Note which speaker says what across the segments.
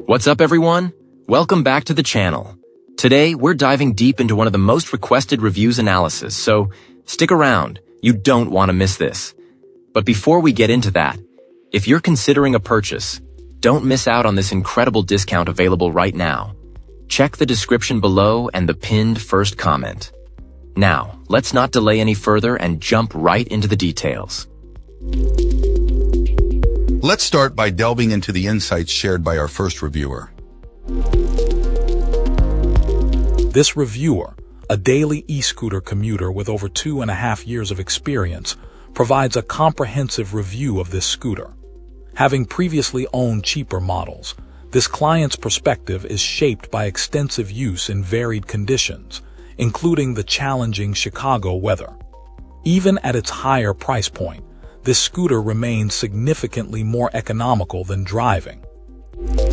Speaker 1: What's up, everyone? Welcome back to the channel. Today, we're diving deep into one of the most requested reviews analysis, so stick around. You don't want to miss this. But before we get into that, if you're considering a purchase, don't miss out on this incredible discount available right now. Check the description below and the pinned first comment. Now, let's not delay any further and jump right into the details.
Speaker 2: Let's start by delving into the insights shared by our first reviewer.
Speaker 3: This reviewer, a daily e-scooter commuter with over 2.5 years of experience, provides a comprehensive review of this scooter. Having previously owned cheaper models, this client's perspective is shaped by extensive use in varied conditions, including the challenging Chicago weather. Even at its higher price point, this scooter remains significantly more economical than driving.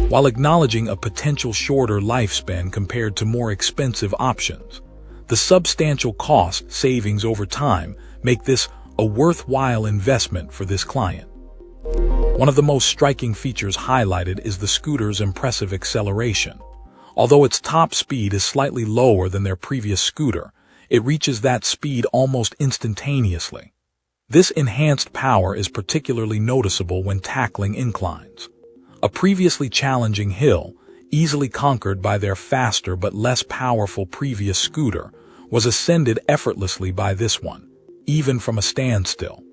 Speaker 3: While acknowledging a potential shorter lifespan compared to more expensive options, the substantial cost savings over time make this a worthwhile investment for this client. One of the most striking features highlighted is the scooter's impressive acceleration. Although its top speed is slightly lower than their previous scooter, it reaches that speed almost instantaneously. This enhanced power is particularly noticeable when tackling inclines. A previously challenging hill, easily conquered by their faster but less powerful previous scooter, was ascended effortlessly by this one, even from a standstill.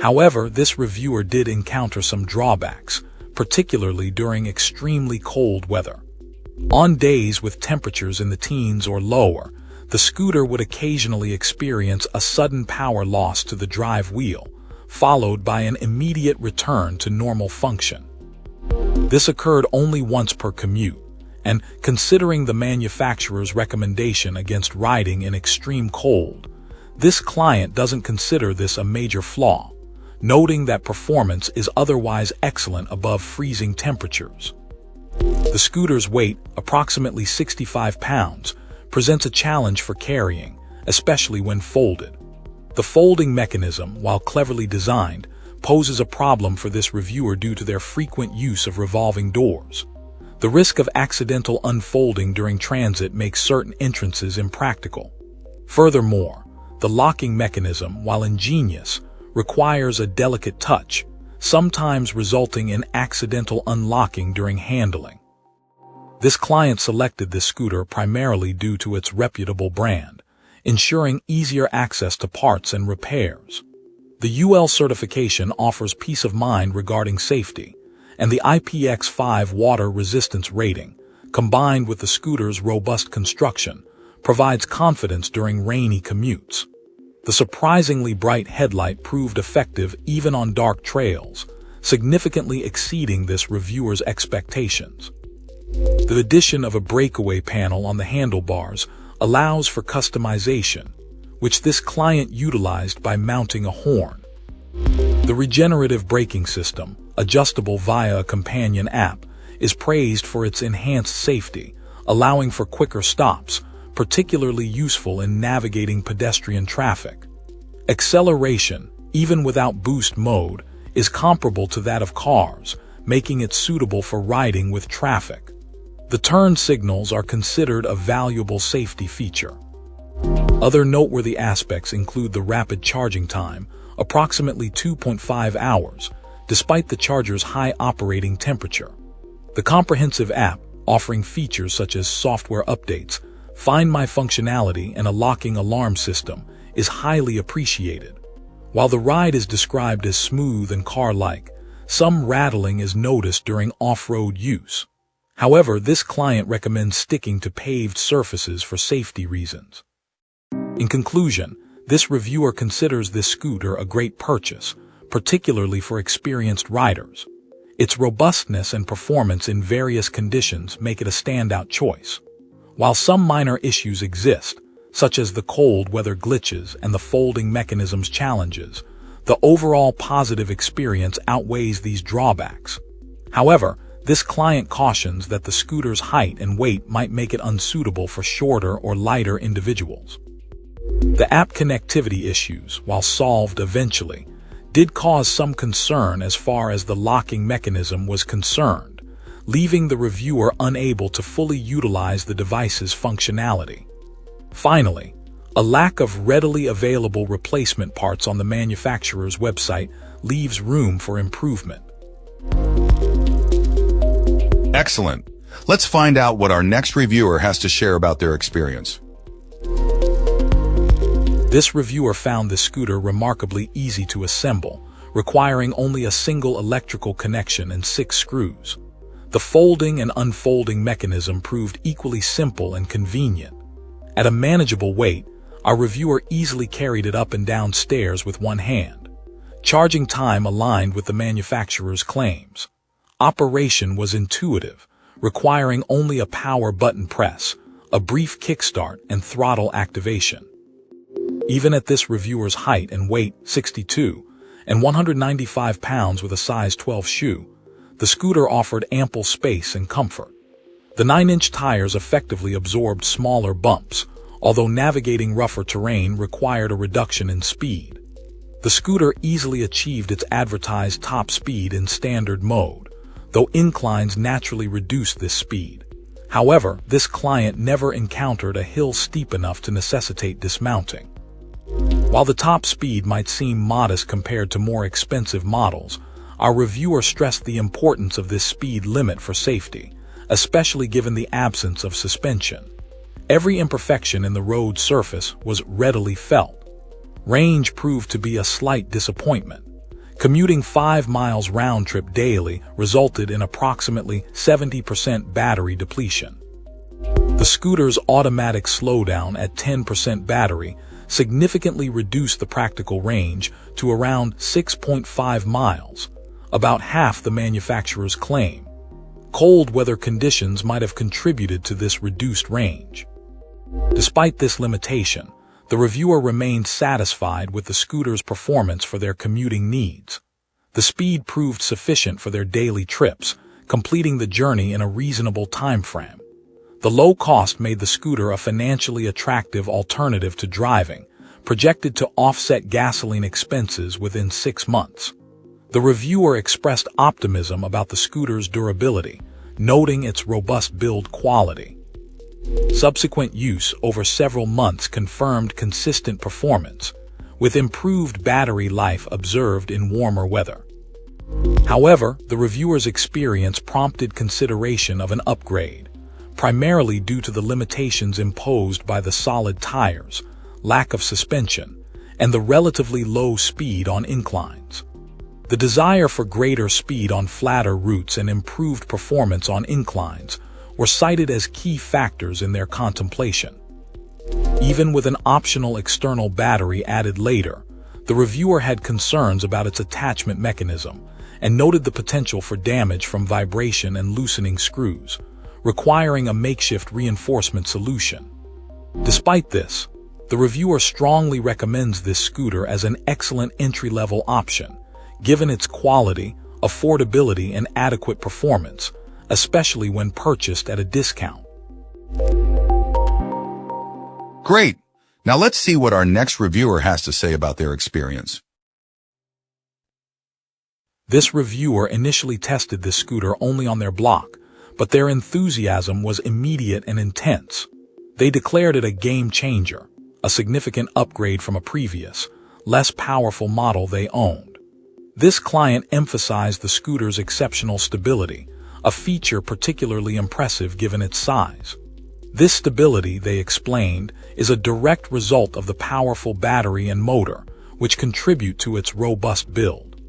Speaker 3: However, this reviewer did encounter some drawbacks, particularly during extremely cold weather. On days with temperatures in the teens or lower, the scooter would occasionally experience a sudden power loss to the drive wheel, followed by an immediate return to normal function. This occurred only once per commute, and considering the manufacturer's recommendation against riding in extreme cold, this client doesn't consider this a major flaw, noting that performance is otherwise excellent above freezing temperatures. The scooter's weight, approximately 65 pounds, presents a challenge for carrying, especially when folded. The folding mechanism, while cleverly designed, poses a problem for this reviewer due to their frequent use of revolving doors. The risk of accidental unfolding during transit makes certain entrances impractical. Furthermore, the locking mechanism, while ingenious, requires a delicate touch, sometimes resulting in accidental unlocking during handling. This client selected this scooter primarily due to its reputable brand, ensuring easier access to parts and repairs. The UL certification offers peace of mind regarding safety, and the IPX5 water resistance rating, combined with the scooter's robust construction, provides confidence during rainy commutes. The surprisingly bright headlight proved effective even on dark trails, significantly exceeding this reviewer's expectations. The addition of a breakaway panel on the handlebars allows for customization, which this client utilized by mounting a horn. The regenerative braking system, adjustable via a companion app, is praised for its enhanced safety, allowing for quicker stops, particularly useful in navigating pedestrian traffic. Acceleration, even without boost mode, is comparable to that of cars, making it suitable for riding with traffic. The turn signals are considered a valuable safety feature. Other noteworthy aspects include the rapid charging time, approximately 2.5 hours, despite the charger's high operating temperature. The comprehensive app, offering features such as software updates, Find My functionality, and a locking alarm system, is highly appreciated. While the ride is described as smooth and car-like, some rattling is noticed during off-road use. However, this client recommends sticking to paved surfaces for safety reasons. In conclusion, this reviewer considers this scooter a great purchase, particularly for experienced riders. Its robustness and performance in various conditions make it a standout choice. While some minor issues exist, such as the cold weather glitches and the folding mechanism's challenges, the overall positive experience outweighs these drawbacks. However, this client cautions that the scooter's height and weight might make it unsuitable for shorter or lighter individuals. The app connectivity issues, while solved eventually, did cause some concern as far as the locking mechanism was concerned, leaving the reviewer unable to fully utilize the device's functionality. Finally, a lack of readily available replacement parts on the manufacturer's website leaves room for improvement.
Speaker 2: Excellent. Let's find out what our next reviewer has to share about their experience.
Speaker 3: This reviewer found the scooter remarkably easy to assemble, requiring only a single electrical connection and 6 screws. The folding and unfolding mechanism proved equally simple and convenient. At a manageable weight, our reviewer easily carried it up and down stairs with one hand. Charging time aligned with the manufacturer's claims. Operation was intuitive, requiring only a power button press, a brief kickstart, and throttle activation. Even at this reviewer's height and weight, 62, and 195 pounds with a size 12 shoe, the scooter offered ample space and comfort. The 9-inch tires effectively absorbed smaller bumps, although navigating rougher terrain required a reduction in speed. The scooter easily achieved its advertised top speed in standard mode, though inclines naturally reduced this speed. However, this client never encountered a hill steep enough to necessitate dismounting. While the top speed might seem modest compared to more expensive models, our reviewer stressed the importance of this speed limit for safety, especially given the absence of suspension. Every imperfection in the road surface was readily felt. Range proved to be a slight disappointment. Commuting 5 miles round-trip daily resulted in approximately 70% battery depletion. The scooter's automatic slowdown at 10% battery significantly reduced the practical range to around 6.5 miles, about half the manufacturer's claim. Cold weather conditions might have contributed to this reduced range. Despite this limitation, the reviewer remained satisfied with the scooter's performance for their commuting needs. The speed proved sufficient for their daily trips, completing the journey in a reasonable time frame. The low cost made the scooter a financially attractive alternative to driving, projected to offset gasoline expenses within 6 months. The reviewer expressed optimism about the scooter's durability, noting its robust build quality. Subsequent use over several months confirmed consistent performance, with improved battery life observed in warmer weather. However, the reviewer's experience prompted consideration of an upgrade, primarily due to the limitations imposed by the solid tires, lack of suspension, and the relatively low speed on inclines. The desire for greater speed on flatter routes and improved performance on inclines were cited as key factors in their contemplation. Even with an optional external battery added later, the reviewer had concerns about its attachment mechanism and noted the potential for damage from vibration and loosening screws, requiring a makeshift reinforcement solution. Despite this, the reviewer strongly recommends this scooter as an excellent entry-level option, given its quality, affordability, and adequate performance, especially when purchased at a discount.
Speaker 2: Great! Now let's see what our next reviewer has to say about their experience.
Speaker 3: This reviewer initially tested this scooter only on their block, but their enthusiasm was immediate and intense. They declared it a game changer, a significant upgrade from a previous, less powerful model they owned. This client emphasized the scooter's exceptional stability, a feature particularly impressive given its size. This stability, they explained, is a direct result of the powerful battery and motor, which contribute to its robust build.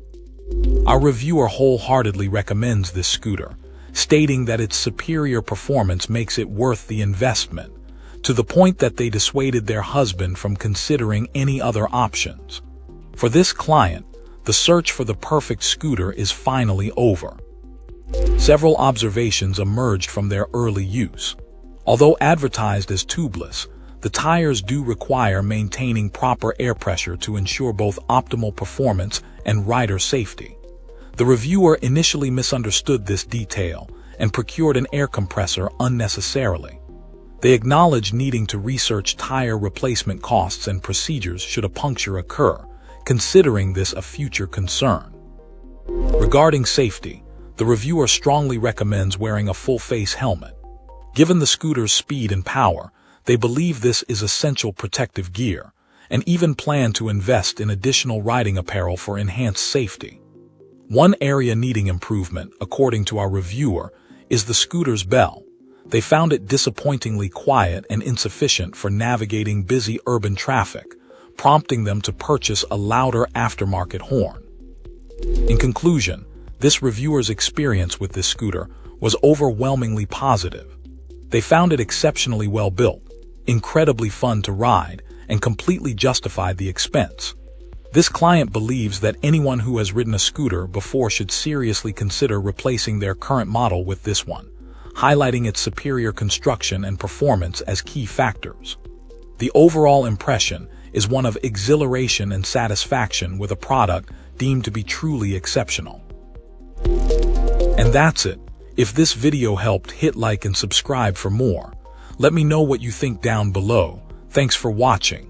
Speaker 3: Our reviewer wholeheartedly recommends this scooter, stating that its superior performance makes it worth the investment, to the point that they dissuaded their husband from considering any other options. For this client, the search for the perfect scooter is finally over. Several observations emerged from their early use. Although advertised as tubeless, the tires do require maintaining proper air pressure to ensure both optimal performance and rider safety. The reviewer initially misunderstood this detail and procured an air compressor unnecessarily. They acknowledged needing to research tire replacement costs and procedures should a puncture occur, considering this a future concern. Regarding safety, The reviewer strongly recommends wearing a full-face helmet. Given the scooter's speed and power, they believe this is essential protective gear, and even plan to invest in additional riding apparel for enhanced safety. One area needing improvement, according to our reviewer, is the scooter's bell. They found it disappointingly quiet and insufficient for navigating busy urban traffic, prompting them to purchase a louder aftermarket horn. In conclusion, this reviewer's experience with this scooter was overwhelmingly positive. They found it exceptionally well built, incredibly fun to ride, and completely justified the expense. This client believes that anyone who has ridden a scooter before should seriously consider replacing their current model with this one, highlighting its superior construction and performance as key factors. The overall impression is one of exhilaration and satisfaction with a product deemed to be truly exceptional. And that's it. If this video helped, hit like and subscribe for more. Let me know what you think down below. Thanks for watching.